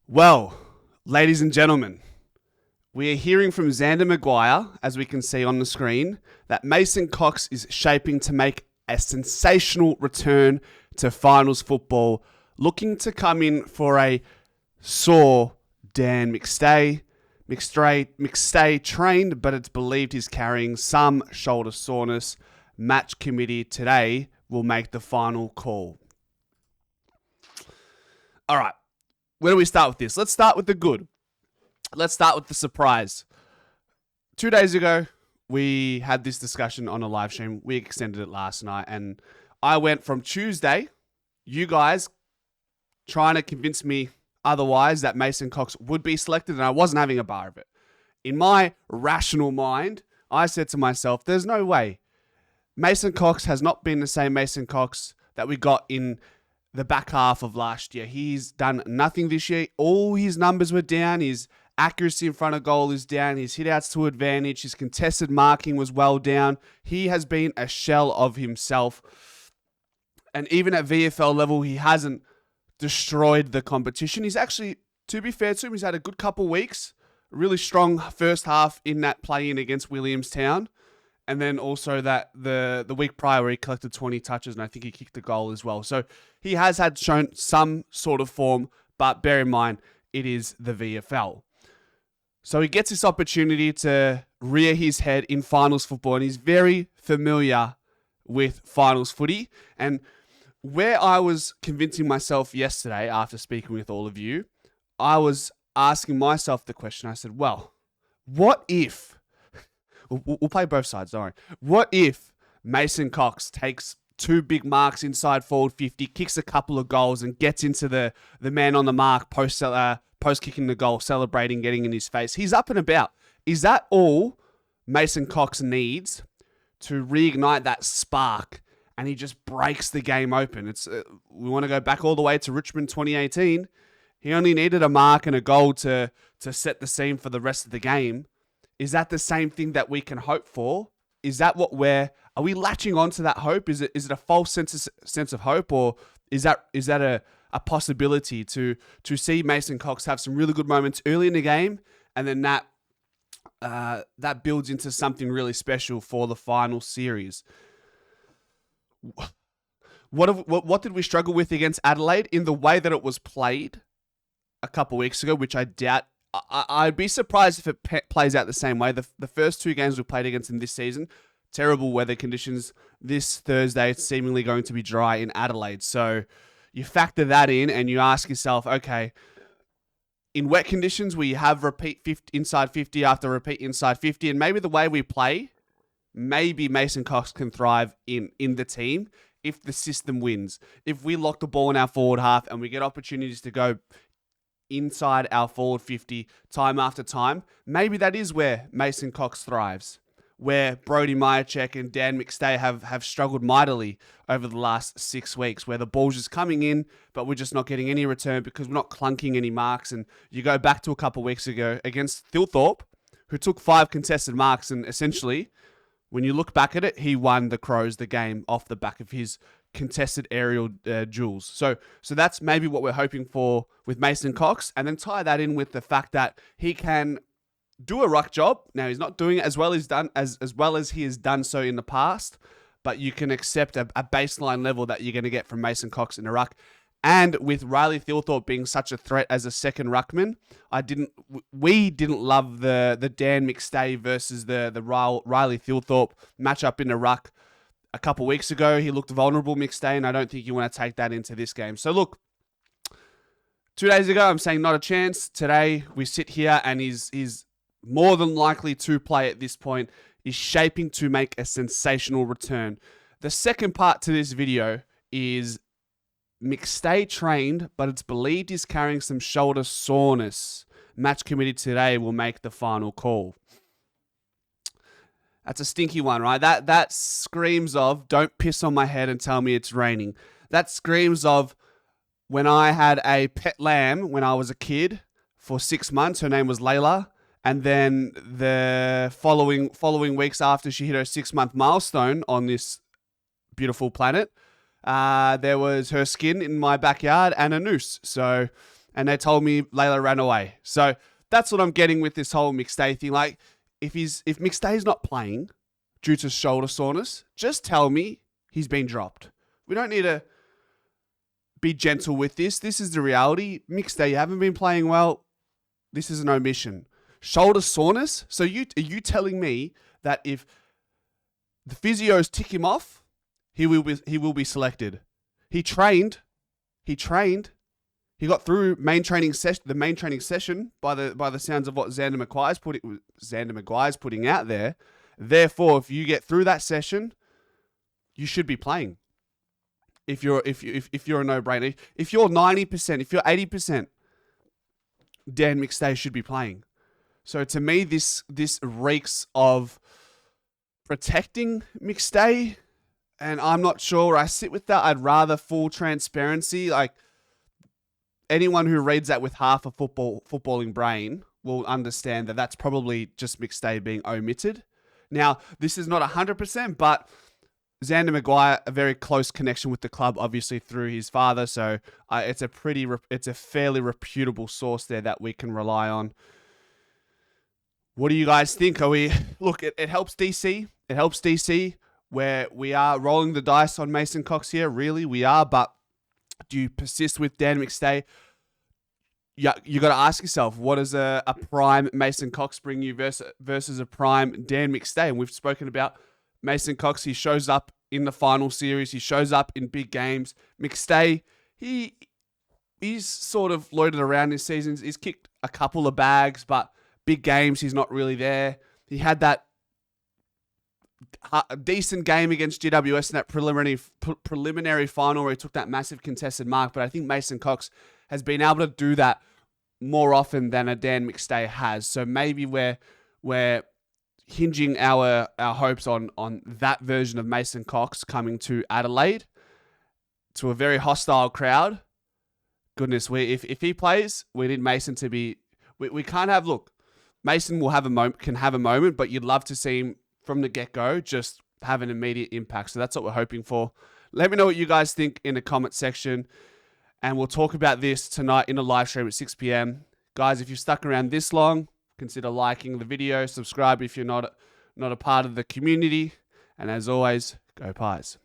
Well, ladies and gentlemen, we are hearing from Xander Maguire, as we can see on the screen, that Mason Cox is shaping to make a sensational return to finals football, looking to come in for a sore Dan McStay. McStay trained, but it's believed he's carrying some shoulder soreness. Match committee today will make the final call. All right. Where do we start with this? Let's start with the good. Let's start with the surprise. 2 days ago, we had this discussion on a live stream. We extended it last night, and I went from Tuesday, you guys trying to convince me otherwise that Mason Cox would be selected, and I wasn't having a bar of it. In my rational mind, I said to myself, there's no way. Mason Cox has not been the same Mason Cox that we got in the back half of last year. He's done nothing this year. All his numbers were down. His accuracy in front of goal is down. His hit-outs to advantage. His contested marking was well down. He has been a shell of himself. And even at VFL level, he hasn't destroyed the competition. He's actually, to be fair to him, he's had a good couple weeks. Really strong first half in that play-in against Williamstown. And then also that the week prior where he collected 20 touches and I think he kicked a goal as well. So he has shown some sort of form, but bear in mind, it is the VFL. So he gets this opportunity to rear his head in finals football, and he's very familiar with finals footy. And where I was convincing myself yesterday after speaking with all of you, I was asking myself the question. I said, well, what if... We'll play both sides, don't worry. What if Mason Cox takes 2 big marks inside forward 50, kicks a couple of goals, and gets into the man on the mark post kicking the goal, celebrating, getting in his face? He's up and about. Is that all Mason Cox needs to reignite that spark, and he just breaks the game open? We want to go back all the way to Richmond 2018. He only needed a mark and a goal to set the scene for the rest of the game. Is that the same thing that we can hope for? Is that what are we latching on to that hope? Is it a false sense of hope, or is that a possibility to see Mason Cox have some really good moments early in the game, and then that builds into something really special for the final series? What did we struggle with against Adelaide in the way that it was played a couple weeks ago, which I doubt. I'd be surprised if it plays out the same way. The first 2 games we played against them this season, terrible weather conditions. This Thursday, it's seemingly going to be dry in Adelaide. So you factor that in and you ask yourself, okay, in wet conditions where you have repeat 50, inside 50 after repeat inside 50, and maybe the way we play, maybe Mason Cox can thrive in the team if the system wins. If we lock the ball in our forward half and we get opportunities to go inside our forward 50 time after time, maybe that is where Mason Cox thrives, where Brody Myercheck and Dan McStay have struggled mightily over the last 6 weeks, where the ball's just coming in, but we're just not getting any return because we're not clunking any marks. And you go back to a couple of weeks ago against Thilthorpe, who took 5 contested marks, and essentially, when you look back at it, he won the Crows the game off the back of his contested aerial duels. So that's maybe what we're hoping for with Mason Cox, and then tie that in with the fact that he can do a ruck job. Now, he's not doing it as well as he has done so in the past, but you can accept a baseline level that you're going to get from Mason Cox in a ruck. And with Riley Thilthorpe being such a threat as a second ruckman, we didn't love the Dan McStay versus the Riley Thilthorpe matchup in the ruck. A couple weeks ago, he looked vulnerable, McStay, and I don't think you want to take that into this game. So look, 2 days ago, I'm saying not a chance. Today, we sit here and he's more than likely to play at this point. He's shaping to make a sensational return. The second part to this video is McStay trained, but it's believed he's carrying some shoulder soreness. Match committee today will make the final call. That's a stinky one, right? That screams of, don't piss on my head and tell me it's raining. That screams of, when I had a pet lamb when I was a kid for 6 months, her name was Layla, and then the following weeks after she hit her 6-month milestone on this beautiful planet, there was her skin in my backyard and a noose. So and they told me Layla ran away. So that's what I'm getting with this whole McStay thing. Like, if McStay's not playing due to shoulder soreness, just tell me he's been dropped. We don't need to be gentle with this. This is the reality. McStay, you haven't been playing well. This is an omission. Shoulder soreness. So are you telling me that if the physios tick him off, he will be selected? He trained. He got through the main training session by the sounds of what Xander Maguire's putting out there. Therefore, if you get through that session, you should be playing. If you're a no-brainer, if you're 90%, if you're 80%, Dan McStay should be playing. So to me, this reeks of protecting McStay, and I'm not sure where I sit with that. I'd rather full transparency. Like, anyone who reads that with half a footballing brain will understand that that's probably just McStay being omitted. Now, this is not 100%, but Xander Maguire, a very close connection with the club, obviously through his father. So it's a fairly reputable source there that we can rely on. What do you guys think? Look, it helps DC. It helps DC where we are rolling the dice on Mason Cox here. Really, we are. But do you persist with Dan McStay? Yeah, you got to ask yourself, what does a prime Mason Cox bring you versus a prime Dan McStay? And we've spoken about Mason Cox. He shows up in the final series. He shows up in big games. McStay, he's sort of loaded around this season. He's kicked a couple of bags, but big games, he's not really there. He had that decent game against GWS in that preliminary final where he took that massive contested mark. But I think Mason Cox has been able to do that more often than a Dan McStay has. So maybe we're hinging our hopes on that version of Mason Cox coming to Adelaide to a very hostile crowd. Goodness, if he plays, we need Mason to be. We can't have. Look, Mason will can have a moment, but you'd love to see him from the get-go just have an immediate impact. So that's what we're hoping for. Let me know what you guys think in the comment section, and we'll talk about this tonight in a live stream at 6 p.m. Guys, if you've stuck around this long, consider liking the video, subscribe if you're not a part of the community, and as always, go Pies.